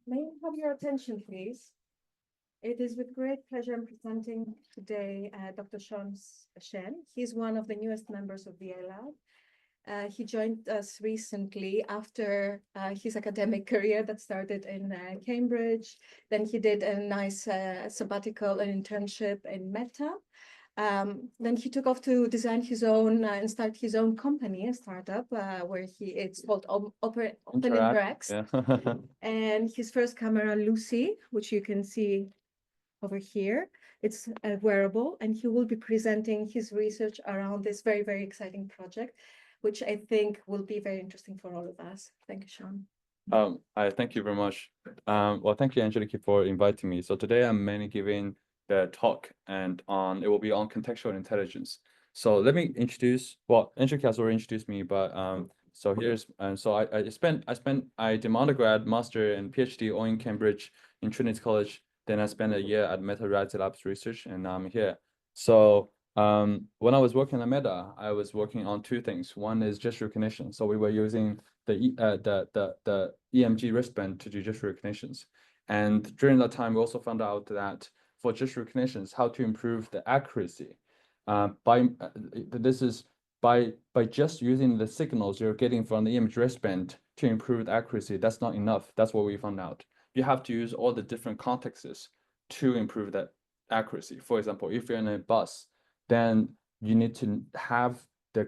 May I have your attention, please? It is with great pleasure I'm presenting today Dr. Shen. He's one of the newest members of the lab. He joined us recently after his academic career that started in Cambridge. Then he did a nice sabbatical and internship in Meta. Then he took off to design his own and start his own company, a startup, where it's called Open Interacts. Yeah. And his first camera, Lucy, which you can see over here, it's a wearable, and he will be presenting his research around this very, very exciting project, which I think will be very interesting for all of us. Thank you, Shawn. I thank you very much. Well, thank you, Angelique, for inviting me. So today I'm mainly giving the talk and it will be on contextual intelligence. So let me introduce, well, Angelique has already introduced me, but so here's, and so I did undergrad, master and PhD all in Cambridge in Trinity College. Then I spent a year at Meta Reality Labs research, and now I'm here. So when I was working at Meta, I was working on two things. One is gesture recognition. So we were using the EMG wristband to do gesture recognitions. And during that time, we also found out that for gesture recognitions, how to improve the accuracy. This is by just using the signals you're getting from the EMG wristband to improve the accuracy. That's not enough. That's what we found out. You have to use all the different contexts to improve that accuracy. For example, if you're in a bus, then you need to have the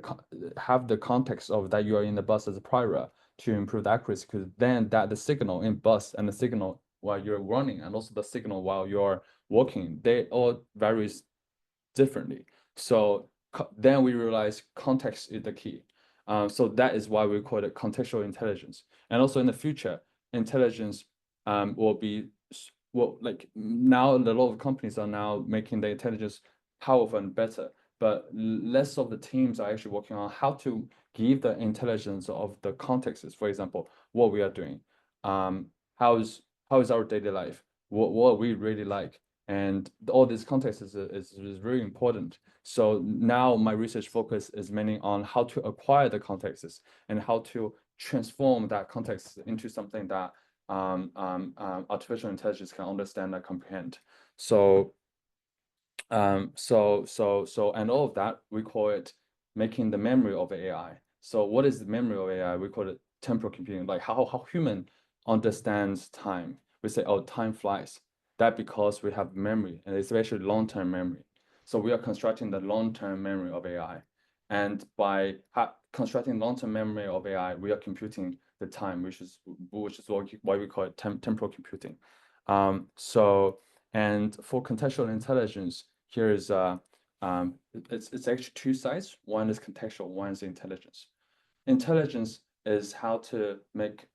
context of that you are in the bus as a prior to improve the accuracy, because then the signal in bus and the signal while you're running and also the signal while you're walking, they all varies differently. So then we realize context is the key. So that is why we call it contextual intelligence. And also in the future, intelligence will be, well, like now a lot of companies are now making the intelligence powerful and better, but less of the teams are actually working on how to give the intelligence of the contexts. For example, what we are doing, how is our daily life, what we really like, and all these contexts is really important. So now my research focus is mainly on how to acquire the contexts and how to transform that context into something that artificial intelligence can understand and comprehend. So and all of that, we call it making the memory of AI. So what is the memory of AI? We call it temporal computing, like how human understands time. We say, oh, time flies. That because we have memory, and especially long-term memory. So we are constructing the long-term memory of AI. And by constructing long-term memory of AI, we are computing the time, which is why we call it temporal computing. And for contextual intelligence, here is it's actually two sides. One is contextual, one is intelligence. Intelligence is how to make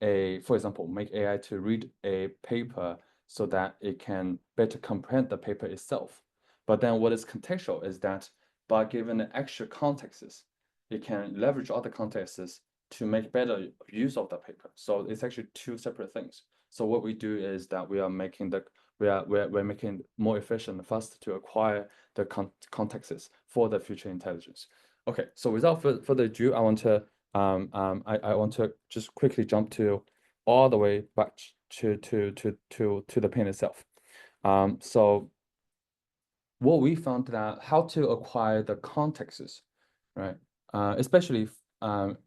for example, make AI to read a paper so that it can better comprehend the paper itself. But then what is contextual is that by giving the extra contexts, it can leverage other contexts to make better use of the paper. So it's actually two separate things. So what we do is that we are making we're making more efficient and faster to acquire the contexts for the future intelligence. Okay, so without further ado, I want to just quickly jump to all the way back to the pen itself. So what we found that how to acquire the contexts, right? Especially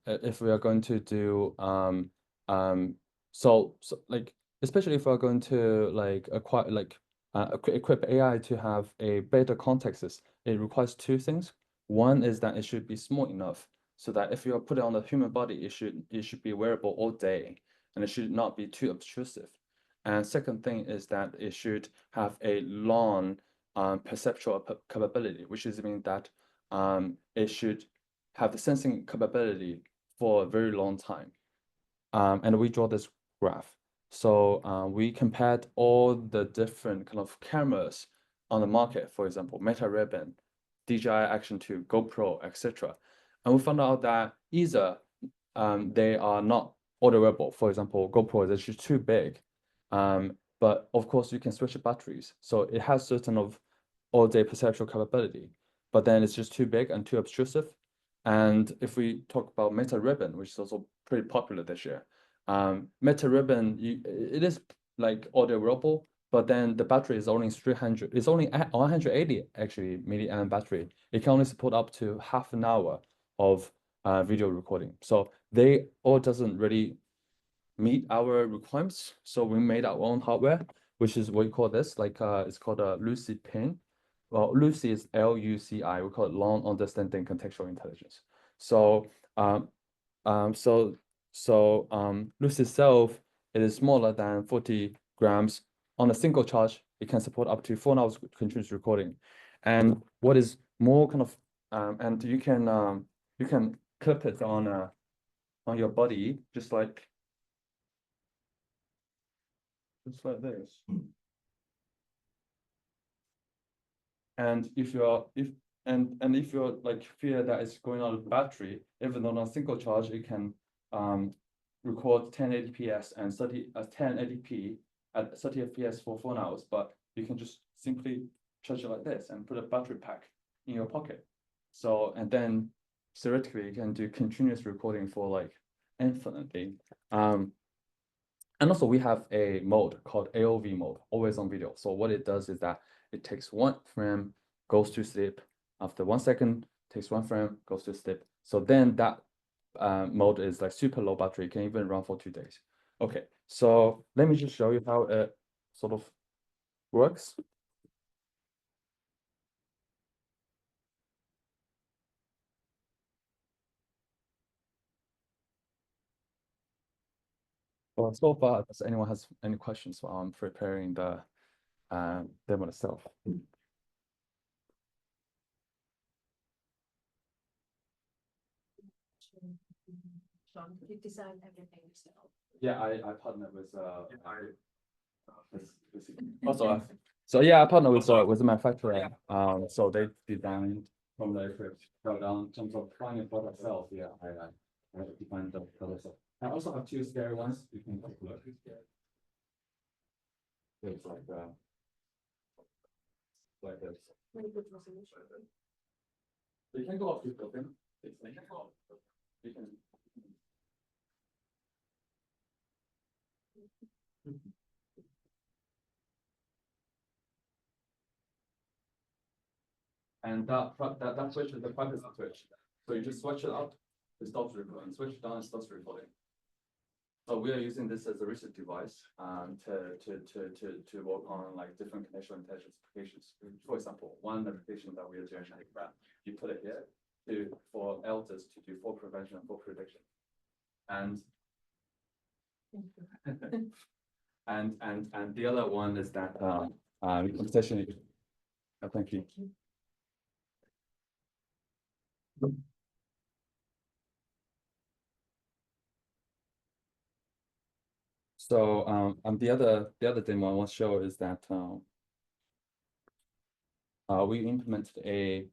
if we are going to do so like especially if we're going to like acquire like equip AI to have a better contexts, it requires two things. One is that it should be small enough so that if you put it on the human body, it should be wearable all day, and it should not be too obtrusive. And second thing is that it should have a long perceptual capability, which is mean that it should have the sensing capability for a very long time. And we draw this graph. So we compared all the different kind of cameras on the market, for example, Meta Ray-Ban, DJI Action 2, GoPro, etc. And we found out that either they are not auto wearable. For example, GoPro is actually too big. But of course, you can switch the batteries. So it has certain of all-day perceptual capability, but then it's just too big and too obtrusive. And if we talk about Meta Ribbon, which is also pretty popular this year, Meta ribbon, it is like audio wearable, but then the battery is only 300. It's only 180 actually milliamp battery. It can only support up to half an hour of video recording. So they all doesn't really meet our requirements. So we made our own hardware, which is what we call this, like it's called a Lucy pin. Well, Lucy is LUCI. We call it long understanding contextual intelligence. So Lucy itself, it is smaller than 40 grams. On a single charge, it can support up to 4 hours continuous recording. And what is more kind of and you can clip it on your body just like this. And if you're if you're like fear that it's going out of battery, even on a single charge, it can record 1080p and 1080p at 30 fps for 4 hours. But you can just simply charge it like this and put a battery pack in your pocket. So and then theoretically you can do continuous recording for like infinitely. And also we have a mode called AOV mode, always on video. So what it does is that it takes 1 frame, goes to sleep. After 1 second, takes 1 frame, goes to sleep. So then that mode is like super low battery, can even run for 2 days. Okay, so let me just show you how it sort of works. Well, so far, does anyone has any questions while I'm preparing the demo itself? Shawn, you design everything yourself. Yeah, I partner with also so yeah, I partner with a manufacturer. So they designed from the equipment down in terms of finding the product itself. Yeah, I defined the product itself. I also have 2 scary ones. You can take a look. It's like this. Very good resolution. You can go up to building. You can go up. You can. And that switch is the privacy switch. So you just switch it up, it stops recording. Switch it down, it stops recording. So we are using this as a research device to work on like different contextual intelligence applications. For example, one application that we are doing, you put it here for elders to do fall prevention and fall prediction. And and the other one is that competition. Oh, thank you. So and the other demo I want to show is that we implemented a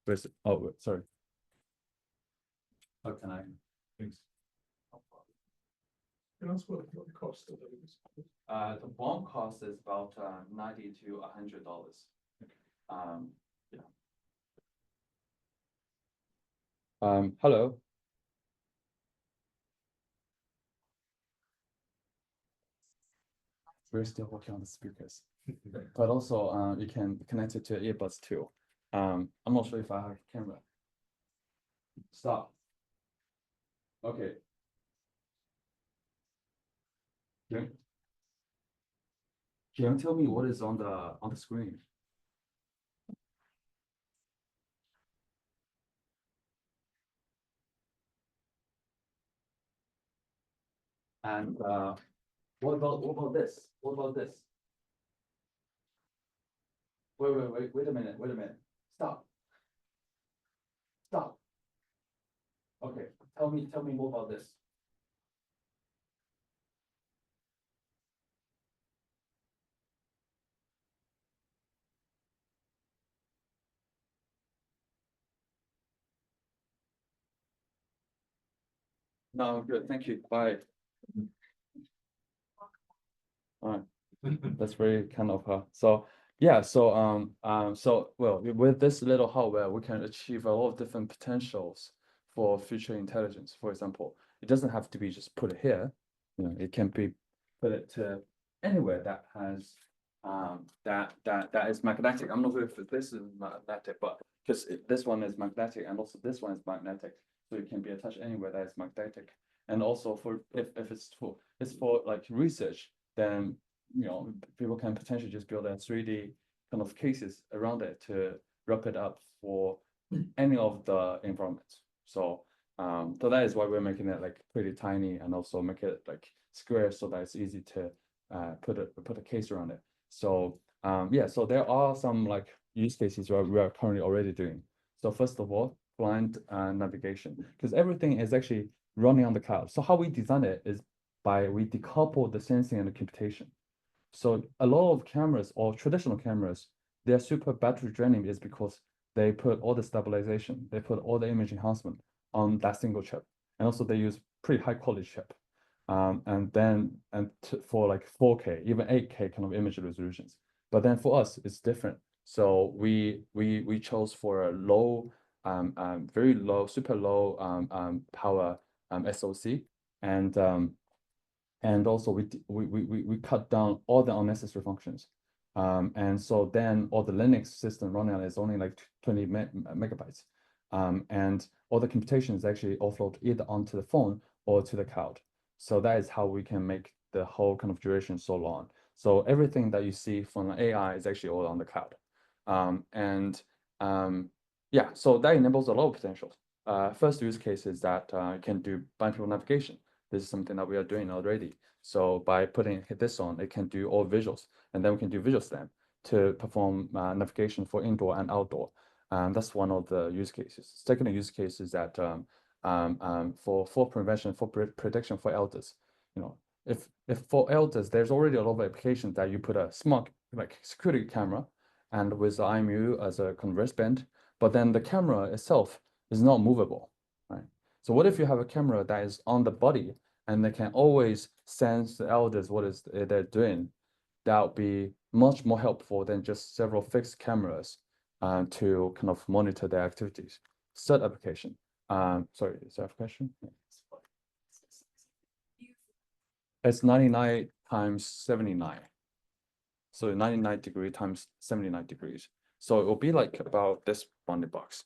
where's oh sorry. How can I? Thanks. Can I ask what the cost of those? The BOM cost is about $90 to $100. Yeah. Hello. We're still working on the speakers, but also you can connect it to earbuds too. I'm not sure if I have a camera. Stop. Okay. Can you tell me what is on the screen? And what about this? What about this? Wait a minute. Stop. Stop. Okay, tell me more about this. No, good. Thank you. Bye. All right. That's very kind of her. So yeah, so well, with this little hardware, we can achieve a lot of different potentials for future intelligence. For example, It doesn't have to be just put it here. It can be put it to anywhere that has that is magnetic. I'm not sure if this is magnetic, but because this one is magnetic and also this one is magnetic, so it can be attached anywhere that is magnetic. And also for if it's for like research, then people can potentially just build a 3D kind of cases around it to wrap it up for any of the environments. So so that is why we're making it like pretty tiny and also make it like square so that it's easy to put a case around it. So yeah, so there are some like use cases where we are currently already doing. So first of all, blind navigation, because everything is actually running on the cloud. So how we design it is we decouple the sensing and the computation. So a lot of cameras or traditional cameras, they're super battery draining is because they put all the stabilization, they put all the image enhancement on that single chip. And also they use pretty high quality chip. For like 4K, even 8K kind of image resolutions. But then for us, it's different. So we chose for a low, very low, super low power SoC, and also we cut down all the unnecessary functions. And so then all the Linux system running on it is only like 20 megabytes. And all the computation is actually offload either onto the phone or to the cloud. So that is how we can make the whole kind of duration so long. So everything that you see from AI is actually all on the cloud. Yeah, so that enables a lot of potential. First use case is that you can do bipedal navigation. This is something that we are doing already. So by putting this on, it can do all visuals, and then we can do visual stamp to perform navigation for indoor and outdoor. That's one of the use cases. Second use case is that for prevention, for protection for elders. If for elders, there's already a lot of applications that you put a smart like security camera, and with the IMU as a kind of wristband, but then the camera itself is not movable, right? So what if you have a camera that is on the body and they can always sense the elders what is they're doing? That would be much more helpful than just several fixed cameras to kind of monitor their activities. Third application. Sorry, is that a question? It's 99 times 79. So 99 degree times 79 degrees. So it will be like about this bounding box.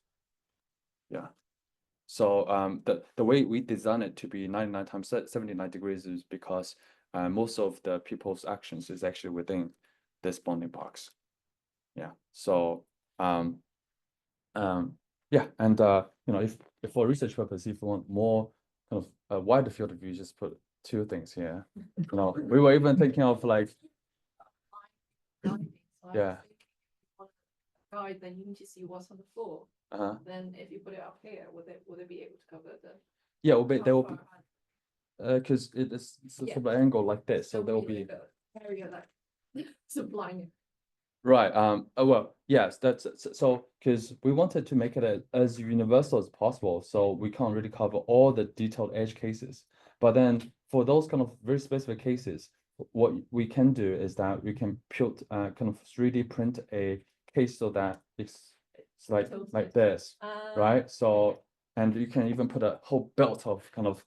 Yeah. So the way we design it to be 99 times 79 degrees is because most of the people's actions is actually within this bounding box. Yeah. So yeah, and if for research purpose, if you want more kind of a wider field of view, just put two things here. We were even thinking of like yeah. Guide, then you need to see what's on the floor. Then if you put it up here, will it be able to cover the? Yeah, there will be because it's sort of an angle like this, so there will be area like supplying it. Right. Well, yes, that's so because we wanted to make it as universal as possible, so we can't really cover all the detailed edge cases. But then for those kind of very specific cases, what we can do is that we can put kind of 3D print a case so that it's like this, right? So and you can even put a whole belt of kind of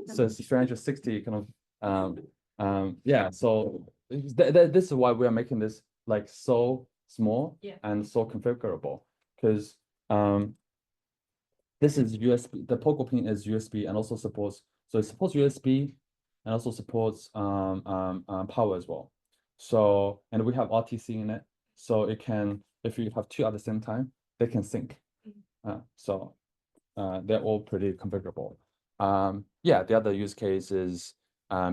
so it's 360 kind of yeah. So this is why we are making this like so small and so configurable, because this is USB, the Poco pin is USB and also supports, so it supports USB and also supports power as well. So, and we have RTC in it, so it can, if you have two at the same time, they can sync. So they're all pretty configurable. Yeah, the other use case is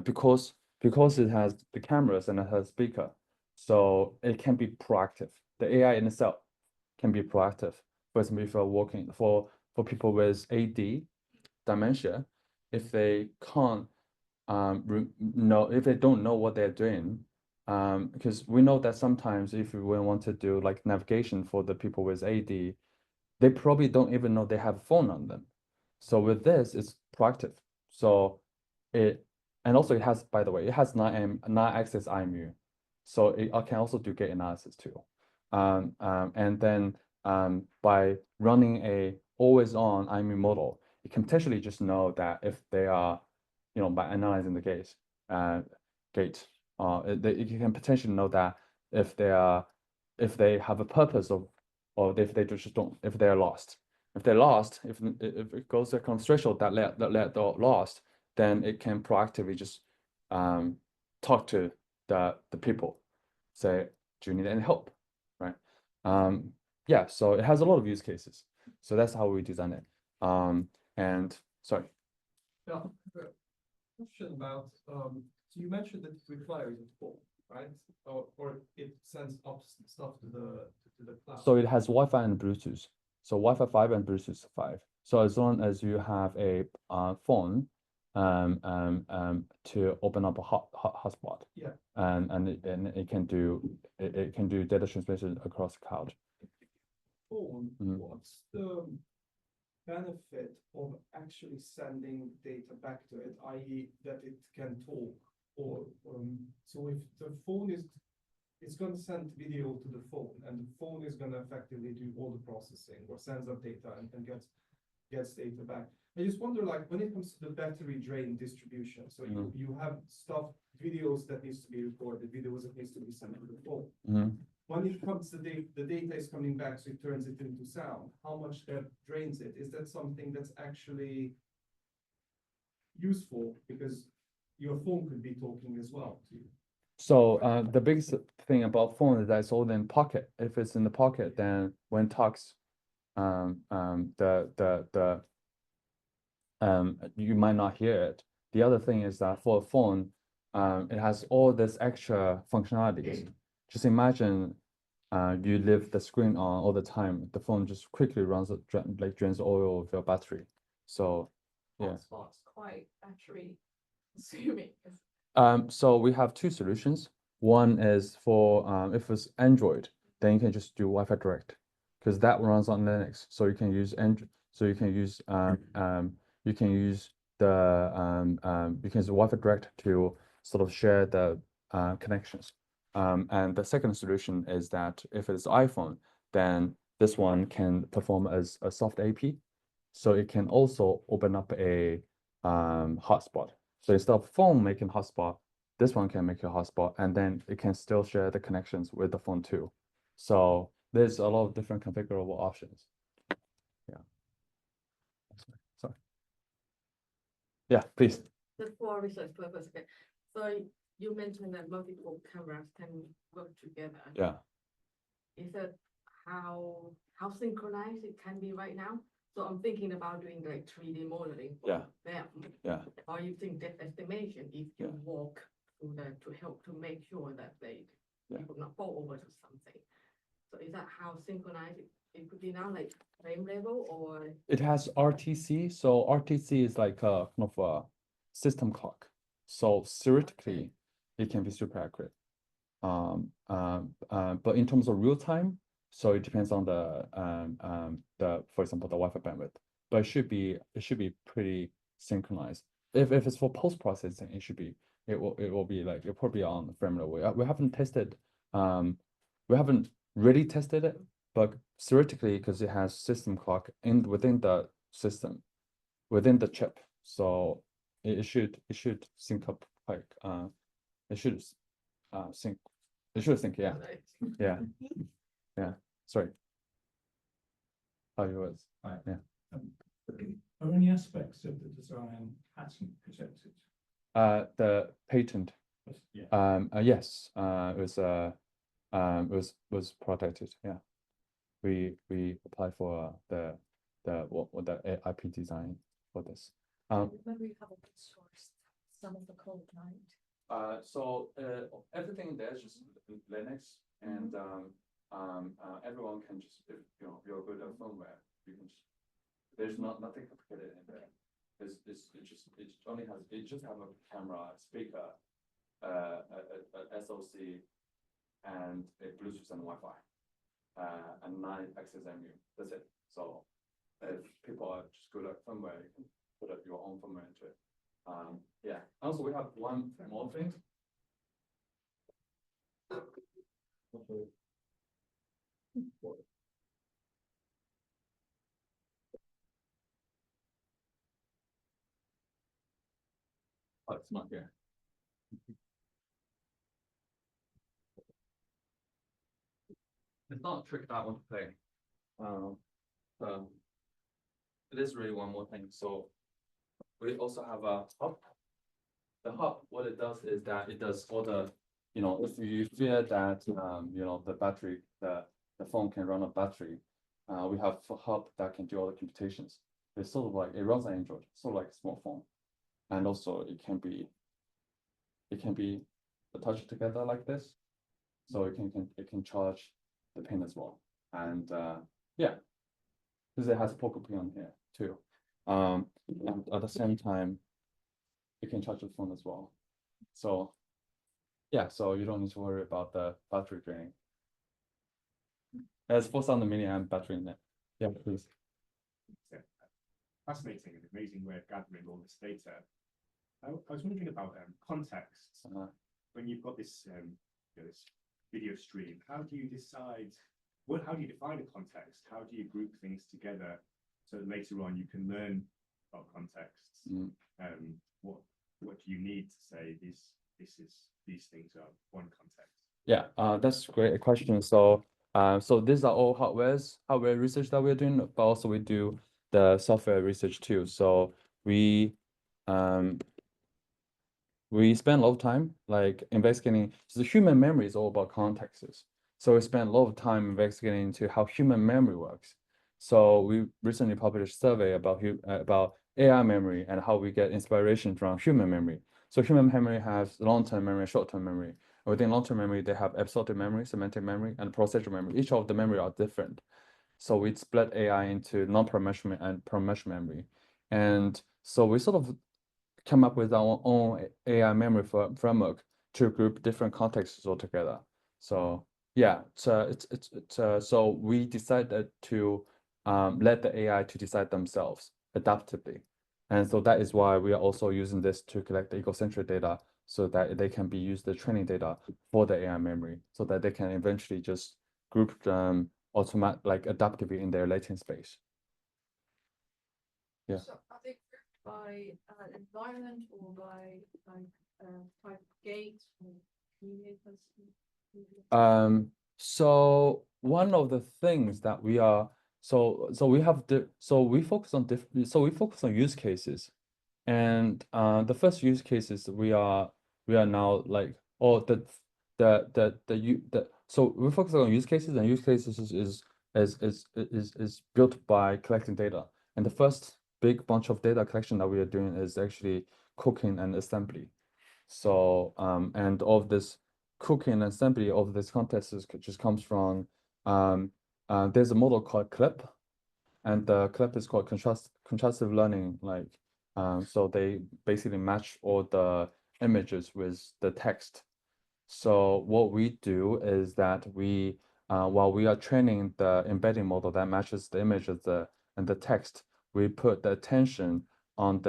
because it has the cameras and it has speaker, so it can be proactive. The AI in itself can be proactive. For example, if you're working for people with AD dementia, if they can't if they don't know what they're doing, because we know that sometimes if we want to do like navigation for the people with AD, they probably don't even know they have a phone on them. So with this, it's proactive. So and also it has, by the way, it has 9-axis IMU. So it can also do gait analysis too. And then by running a always on IMU model, it can potentially just know that if they are, you know, by analyzing the gate, it can potentially know that if they have a purpose of, or if they just don't, if they're lost. If they're lost, if it goes a kind of threshold that they're lost, then it can proactively just talk to the people, say, do you need any help, right? Yeah, so it has a lot of use cases. So that's how we design it. And sorry. Yeah, question about, so you mentioned that it requires a phone, right? Or it sends up stuff to the cloud. So it has Wi-Fi and Bluetooth. So Wi-Fi 5 and Bluetooth 5. So as long as you have a phone to open up a hotspot, yeah, and it can do data transmission across the cloud. phone, what's the benefit of actually sending data back to it, i.e. that it can talk, or so if the phone it's going to send video to the phone, and the phone is going to effectively do all the processing or sends up data and gets data back. I just wonder, like, when it comes to the battery drain distribution, so you have videos that needs to be recorded, videos that needs to be sent to the phone. When it comes to the data is coming back, so it turns it into sound, how much that drains it? Is that something that's actually useful? Because your phone could be talking as well to you. So the biggest thing about phone is that it's all in pocket. If it's in the pocket, then when it talks, you might not hear it. The other thing is that for a phone, it has all this extra functionalities. Just imagine you leave the screen on all the time. The phone just quickly drains oil of your battery. So yeah. Hotspots quite battery consuming. So we have two solutions. One is for if it's Android, then you can just do Wi-Fi Direct, because that runs on Linux. So you can use you can use Wi-Fi Direct to sort of share the connections. And the second solution is that if it's iPhone, then this one can perform as a soft AP. So it can also open up a hotspot. So instead of phone making hotspot, this one can make a hotspot, and then it can still share the connections with the phone too. So there's a lot of different configurable options. Yeah. Sorry. Yeah, please. Just for research purpose, okay. So you mentioned that multiple cameras can work together. Yeah. Is that how synchronized it can be right now? So I'm thinking about doing like 3D modeling for them. Yeah. Or you think that estimation if you walk through that to help to make sure that they will not fall over to something. So is that how synchronized it could be now, like frame level, or it has RTC? So RTC is like a kind of a system clock. So theoretically, it can be super accurate. But in terms of real time, so it depends on for example, the Wi-Fi bandwidth. But it should be pretty synchronized. If it's for post processing, it will be like it'll probably on frame level. We haven't tested, we haven't really tested it, but theoretically, because it has system clock within the system, within the chip, so it should sync up like it should sync. It should sync, yeah. Yeah. Yeah. Sorry. How you was? Right. Yeah. Are any aspects of the design patent protected? The patent. Yeah. Yes. It was protected. Yeah. We applied for the IP design for this. When we have open sourced some of the code, right? So everything there is just Linux, and everyone can just, if you're good at firmware, you can just, there's nothing complicated in there. It just have a camera, speaker, a SoC, and a Bluetooth and Wi-Fi, and 9 access MU. That's it. So if people are just good at firmware, you can put up your own firmware into it. Yeah. Also, we have one more thing. but it's not here. It's not a trick that I want to play. It is really one more thing. So we also have a hub. The hub, what it does is that it does all the, if you fear that, the battery, the phone can run out of battery, we have a hub that can do all the computations. It's sort of like, it runs on Android, sort of like a small phone. And also it can be attached together like this. So it can charge the pin as well. And yeah, because it has a pocket pin on here too. And at the same time, it can charge the phone as well. So yeah, so you don't need to worry about the battery draining. There's 4,000 milliamp battery in there. Yeah, please. Fascinating and amazing way of gathering all this data. I was wondering about context. When you've got this, this video stream, how do you decide? How do you define a context? How do you group things together so that later on you can learn about contexts? What do you need to say these things are one context? Yeah, that's a great question. So so these are all hardware research that we're doing, but also we do the software research too. So we spend a lot of time like investigating. So the human memory is all about contexts. So we spend a lot of time investigating into how human memory works. So we recently published a survey about AI memory and how we get inspiration from human memory. So human memory has long-term memory, short-term memory. Within long-term memory, they have episodic memory, semantic memory, and procedural memory. Each of the memory are different. So we split AI into non-parametric and parametric memory. And so we sort of come up with our own AI memory framework to group different contexts all together. So yeah, so we decided to let the AI to decide themselves adaptively. And so that is why we are also using this to collect the egocentric data so that they can be used the training data for the AI memory so that they can eventually just group them like adaptively in their latent space. Yeah. So are they grouped by environment or by type of gate or communicators? So one of the things that we are so we focus on use cases, and the first use cases we are now like so we focus on use cases, and use cases is built by collecting data, and the first big bunch of data collection that we are doing is actually cooking and assembly. So and all of this cooking and assembly of this context just comes from there's a model called CLIP, and the CLIP is called contrastive learning. Like so they basically match all the images with the text. So what we do is that we while we are training the embedding model that matches the images and the text, we put the attention on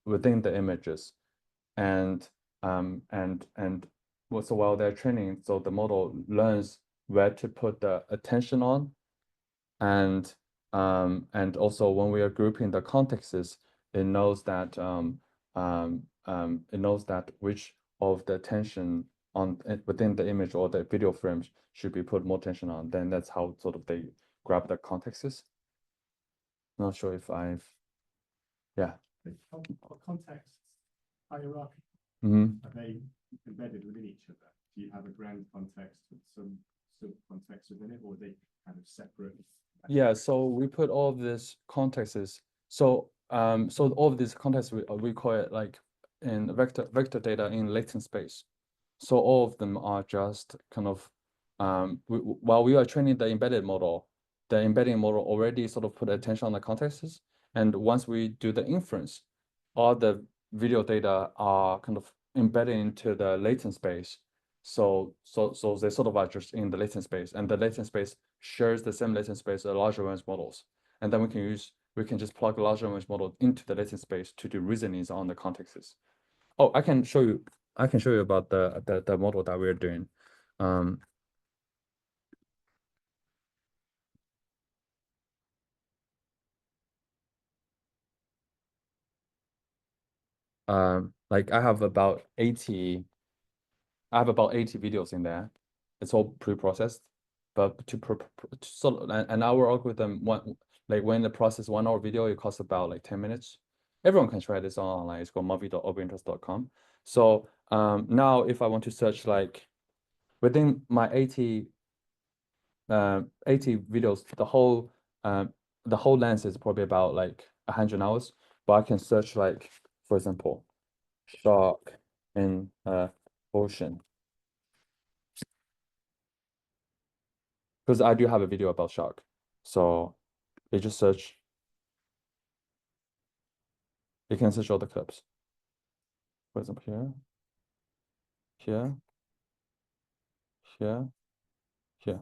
within the images, and so while they're training, so the model learns where to put the attention on, and also when we are grouping the contexts, it knows that which of the attention on within the image or the video frames should be put more attention on. Then that's how sort of they grab the contexts. Not sure if I've Are contexts hierarchical? Are they embedded within each other? Do you have a grand context with some sub-context within it, or are they kind of separate? Yeah, so we put all of these contexts. So so all of these contexts we call it like in vector data in latent space. So all of them are just kind of while we are training the embedded model, the embedding model already sort of put attention on the contexts. And once we do the inference, all the video data are kind of embedded into the latent space. So they sort of are just in the latent space, and the latent space shares the same latent space as larger language models. And then we can just plug a larger language model into the latent space to do reasonings on the contexts. Oh, I can show you about the model that we're doing. like I have about 80 videos in there. It's all pre-processed, but so an hour algorithm like when the process 1 hour video, it costs about like 10 minutes. Everyone can try this online. It's called movie.openinterest.com. So now if I want to search like within my 80 videos, the whole length is probably about like 100 hours, but I can search like, for example, shark in ocean, because I do have a video about shark. So you just search, you can search all the clips. For example, here, here, here.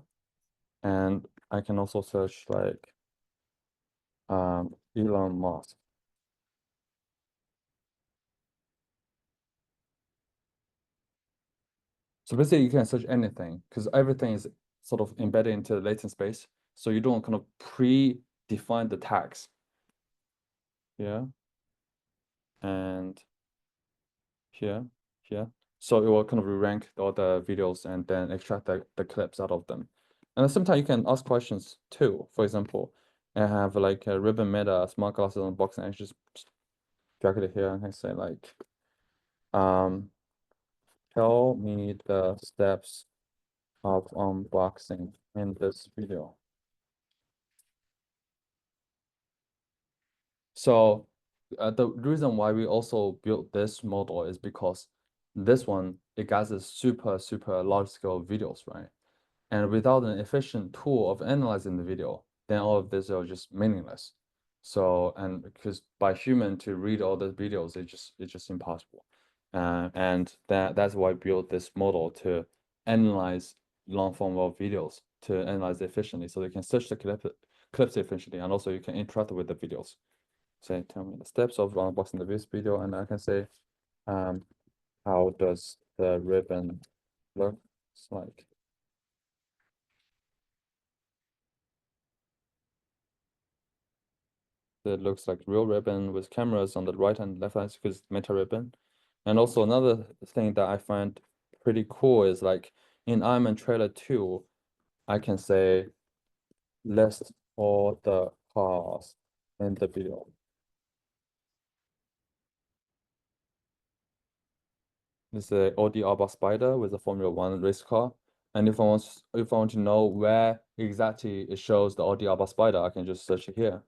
And I can also search like Elon Musk. So basically you can search anything because everything is sort of embedded into the latent space. So you don't kind of pre-define the tags. Yeah. And here. So it will kind of rank all the videos and then extract the clips out of them. And sometimes you can ask questions too. For example, I have like a ribbon meta, smart glasses unboxing, and just drag it here and I say like, tell me the steps of unboxing in this video. So the reason why we also built this model is because this one, it gathers super large scale videos, right? And without an efficient tool of analyzing the video, then all of this are just meaningless. So, and because by human to read all the videos, it's just impossible. And that's why I built this model to analyze long form of videos, to analyze efficiently, so they can search the clips efficiently, and also you can interact with the videos. Say, tell me the steps of unboxing this video, and I can say, how does the ribbon look like? It looks like real ribbon with cameras on the right and left hand because meta ribbon. And also another thing that I find pretty cool is like in Iron Man trailer 2, I can say list all the cars in the video. This is a Audi A-Bar Spider with a Formula 1 race car. And if I want to know where exactly it shows the Audi A-Bar Spider, I can just search it here.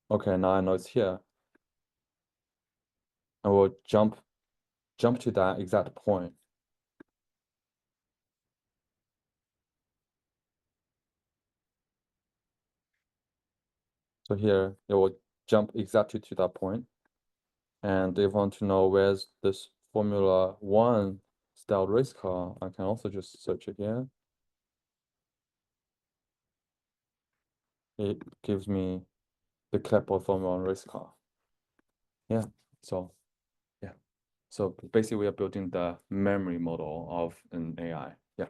Okay, now I know it's here. I will jump to that exact point. So here it will jump exactly to that point. And they want to know where's this Formula 1 style race car. I can also just search it here. It gives me the clip of Formula 1 race car. Yeah, so yeah. So basically we are building the memory model of an AI. Yeah.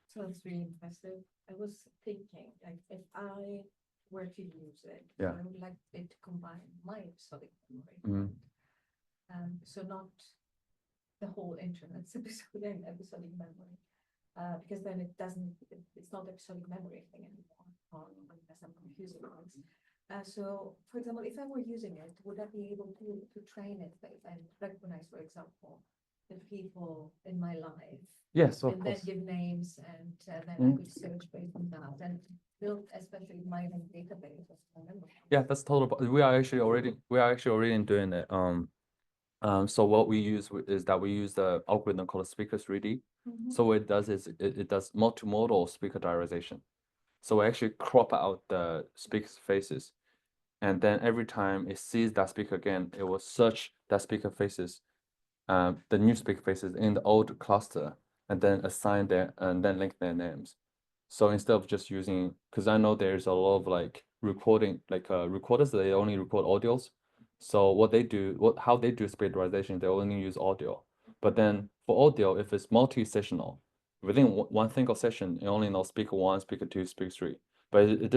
Sounds really impressive. I was thinking, like, if I were to use it, Yeah. I would like it to combine my episodic memory. Mhm. So not the whole internet's episodic memory. Because then it's not episodic memory thing anymore, unless I'm confusing things. So, for example, if I were using it, would I be able to train it and recognize, for example, the people in my life? Yes, of And course. then give names and then I could search based on that and build especially my own database of my memory. Yeah, that's total. We are actually already doing it. So what we use is that we use the algorithm called speaker 3D. So what it does is it does multi-modal speaker diarization. So we actually crop out the speaker's faces. And then every time it sees that speaker again, it will search that speaker faces, the new speaker faces in the old cluster, and then assign their and then link their names. So instead of just using, because I know there's a lot of like recording, like recorders, they only record audios. So what they do, how they do speed diarization, they only use audio. But then for audio, if it's multi-sessional, within one single session, it only knows speaker 1, speaker 2, speaker 3. But it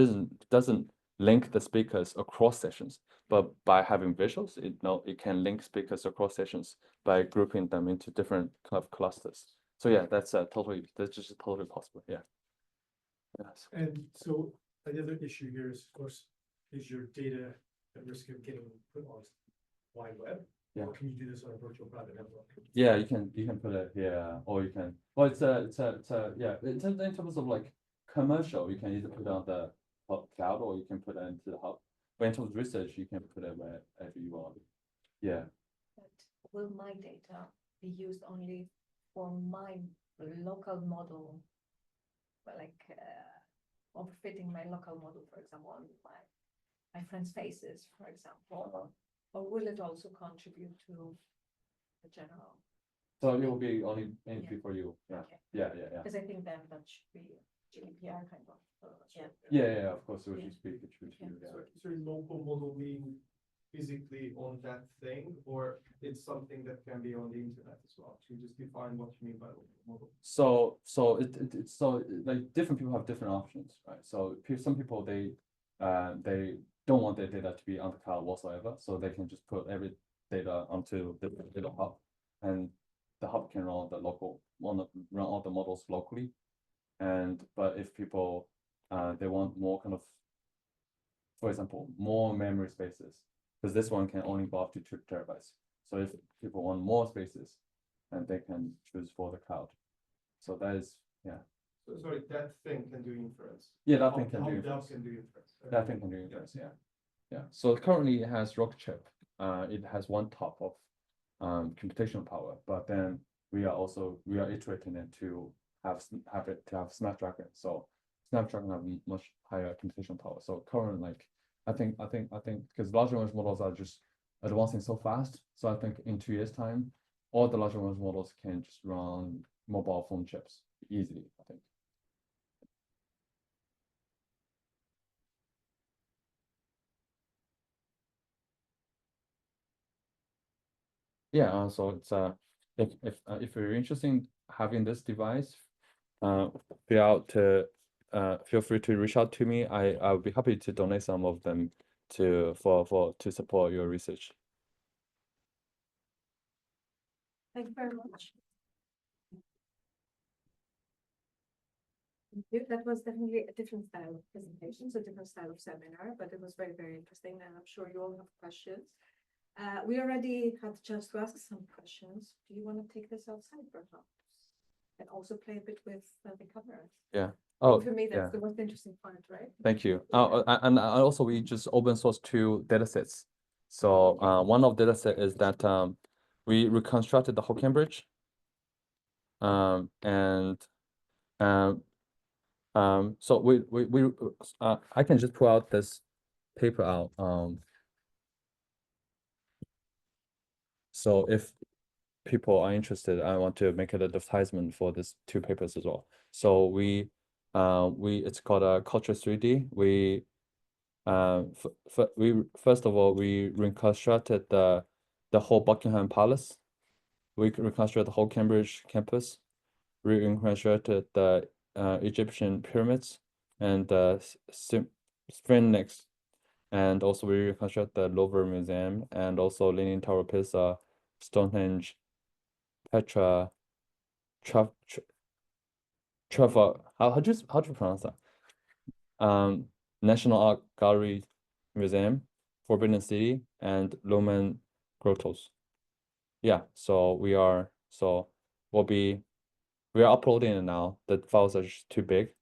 doesn't link the speakers across sessions. But by having visuals, it can link speakers across sessions by grouping them into different kind of clusters. So yeah, that's just totally possible. Yeah. Yes. And so another issue here is, of course, is your data at risk of getting put on wide web? Yeah. Or can you do this on a virtual private network? Yeah, you can put it here, or you can. Well, it's a yeah. In terms of like commercial, you can either put it on the cloud or you can put it into the hub. But in terms of research, you can put it wherever you want. Yeah. But will my data be used only for my local model, but like overfitting my local model, for example, on my friends' faces, for example, or will it also contribute to the general? So it will be only entry for you. Yeah. Okay. Yeah. Because I think then that should be GDPR kind of. Yeah. Yeah. Of course, it would Yeah. just be it should Okay. yeah. So consider local model being physically on that thing, or it's something that can be on the internet as well? To just define what you mean by local model. So it's like different people have different options, right? So some people they don't want their data to be on the cloud whatsoever, so they can just put every data onto the data hub, and the hub can run run all the models locally. But if people they want more kind of, for example, more memory spaces, because this one can only go up to 2 terabytes. So if people want more spaces, then they can choose for the cloud. So that is, yeah. So sorry, that thing can do inference. Yeah, that thing can do How inference. can do inference. That thing can do inference, yeah. Yeah. So currently it has Rockchip. It has 1 TOP of computational power, but then we are iterating it to have Snapdragon. So Snapdragon have much higher computational power. So current, like I think because large language models are just advancing so fast. So I think in 2 years' time, all the large language models can just run mobile phone chips easily, I think. Yeah, so it's if you're interested in having this device, feel free to reach out to me. I'll be happy to donate some of them to support your research. Thank you very much. Thank you. That was definitely a different style of presentation, so different style of seminar, but it was very, very interesting, and I'm sure you all have questions. We already had a chance to ask some questions. Do you want to take this outside, perhaps? And also play a bit with the camera. Yeah. Oh, for me, that's yeah. the most interesting part, right? Thank you. And also we just open source 2 datasets. So one of the dataset is that we reconstructed the whole Cambridge. So I can just pull out this paper out. So if people are interested, I want to make an advertisement for these 2 papers as well. So it's called a Culture 3D. First of all, we reconstructed the whole Buckingham Palace. We reconstructed the whole Cambridge campus. We reconstructed the Egyptian pyramids and the Sphinx, and also we reconstructed the Louvre Museum and also Leaning Tower of Pisa, Stonehenge, Petra, Trevor. How do you pronounce that? National Art Gallery Museum, Forbidden City, and Roman grottos. Yeah, so we are uploading it now. The files are just too big,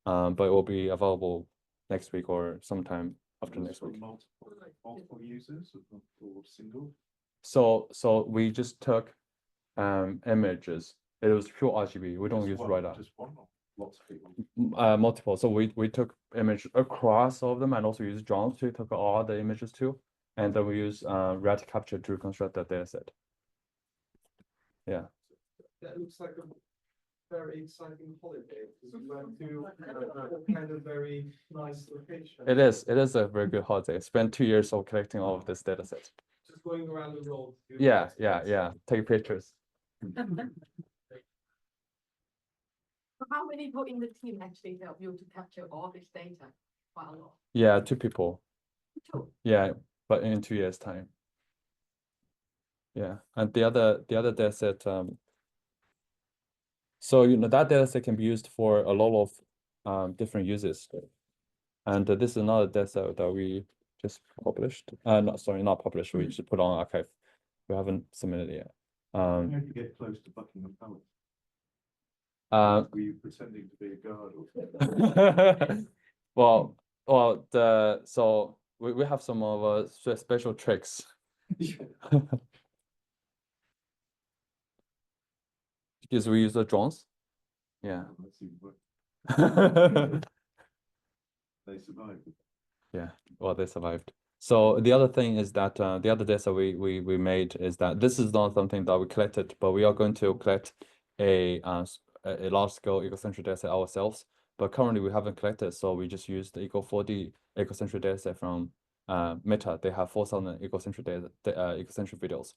but it will be available next week or sometime after next week. Multiple users or single? So we just took images. It was pure RGB. We don't use radar. Just one or lots of people? Multiple. So we took image across all of them and also use drones to take all the images too. And then we use red capture to reconstruct the data set. Yeah. That looks like a very exciting holiday. We went to kind of very nice location. It is a very good holiday. Spent 2 years of collecting all of this data set. Just going around the world. Yeah. Take pictures. So how many people in the team actually help you to capture all this data? quite a lot. Yeah, 2 people. Two. Yeah, but in 2 years' time. Yeah, and the other data set, so that data set can be used for a lot of different uses. And this is another data set that we just published. Not published, we just put on archive. We haven't submitted it yet. How do you get close to Buckingham Palace? Were you pretending to be a guard or? so we have some of our special tricks. Because we use the drones. Yeah. Let's see what they survived. Yeah, well, they survived. So the other thing is that the other data we made is that this is not something that we collected, but we are going to collect a large scale ecocentric data set ourselves. But currently we haven't collected, so we just used the Eco4D ecocentric data set from Meta. They have 4,000 ecocentric ecocentric videos,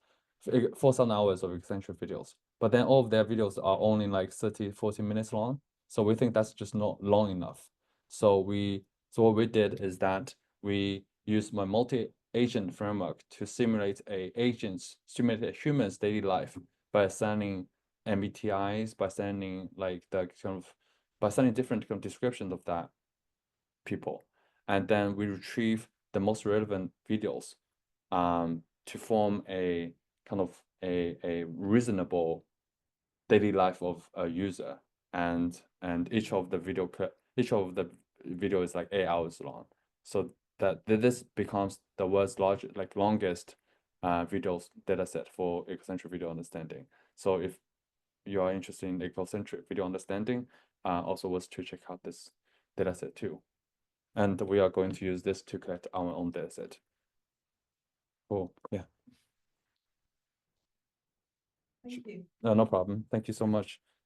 4,000 hours of ecocentric videos. But then all of their videos are only like 30-40 minutes long. So we think that's just not long enough. So what we did is that we used my multi-agent framework to simulate a human's daily life by assigning MBTIs, by sending different kind of descriptions of that people. And then we retrieve the most relevant videos to form a kind of a reasonable daily life of a user. And each of the video is like 8 hours long. So that this becomes the world's longest videos data set for ecocentric video understanding. So if you are interested in ecocentric video understanding, also was to check out this data set too. And we are going to use this to collect our own data set. Cool. Yeah. Thank you. No problem. Thank you so much.